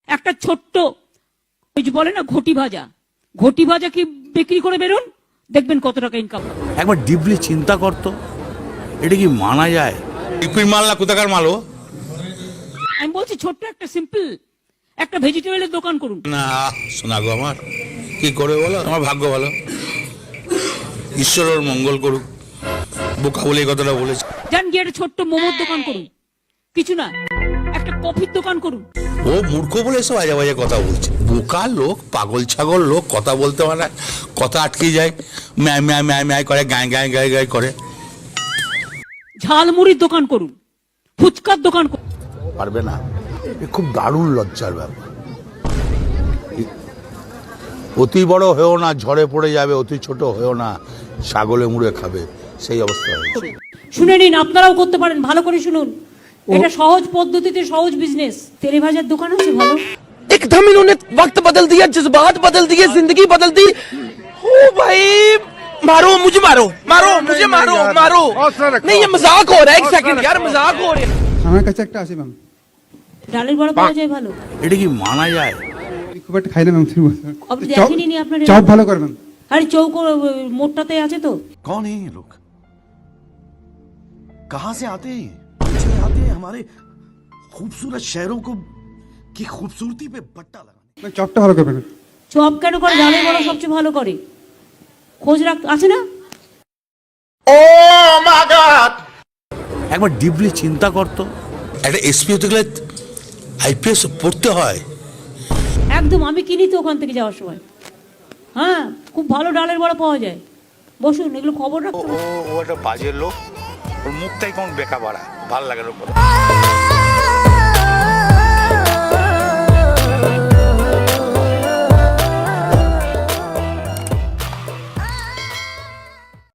একটা ছোট্ট ওই যে বলে না ঘটি ভাজা কি বিক্রি করে বেরোন, দেখবেন কত টাকা ইনকাম। একবার ডিপলি চিন্তা করতো, এটা কি মানা যায়? মাল না কোথাকার মাল? আমি বলছি ছোট্ট একটা সিম্পল একটা ভেজিটেবলের দোকান করুন না শোনা গো, আমার কি করে বলো, আমার ভাগ্য ভালো, ঈশ্বর ওর মঙ্গল করুক। বোকা বলে এই কথাটা বলেছে। যান গিয়ে একটা ছোট্ট মোমোর দোকান করুন, কিছু না একটা কফির দোকান করুন। ও মূর্খ বলে এসব বাজে বাজে কথা বলছে। বোকা লোক, পাগল ছাগল লোক, কথা বলতে পারে না, কথা আটকে যায়, ম্যায় ম্যায় ম্যায় ম্যায় করে, গায়ে গায়ে গায়ে গায়ে করে। ঝালমুড়ির দোকান করুন, ফুচকার দোকান করুন। পারবে না, এ খুব দারুণ লজ্জার ব্যাপার। অতি বড় হয়েও না, ঝড়ে পড়ে যাবে, অতি ছোট হয়েও না, ছাগলে মুড়ে খাবে, সেই অবস্থা হয়েছে। শুনে নিন, আপনারাও করতে পারেন, ভালো করে শুনুন। এটা সহজ পদ্ধতিতে সহজ বিজনেস। তেলে ভাজার দোকান আছে ভালো। एकदम इन्होंने वक्त बदल दिया, जज्बात बदल दिए, जिंदगी बदल दी। ओ भाई मारो मुझे, मारो मारो मुझे, मारो मारो। नहीं ये मजाक हो रहा है, एक सेकंड यार, मजाक हो रहा है। আমার কাছে একটা আছে ম্যাম, ডালের বড়া পাওয়া যায় ভালো। এটা কি মানা যায়? আমি খুব একটা খাই না ম্যাম। আপনি দেখেনি নি আপনার? চপ ভালো করে ম্যাম। আরে চৌকো মোটটাতে আছে তো। कौन है ये लोग? कहां से आते हैं? चले आते हैं हमारे खूबसूरत शहरों को की खूबसूरती पे बट्टा लगाने। চপটা ভালো করবেন। চপ কেন করে? ডালের বড়া সবচেয়ে ভালো করে। খোঁজ রাখ আছে না? একবার ডিপলি চিন্তা করতো। একটা এসপি হতে গেলে আইপিএস পড়তে হয়। একদম, আমি কিনি তো ওখান থেকে যাওয়ার সময়। হ্যাঁ, খুব ভালো ডালের বড়া পাওয়া যায়। বসুন, এগুলো খবর রাখতে হবে। ও একটা বাজে লোক, ওর মুখটাই কেমন বেকা বাড়া, ভাল লাগে না।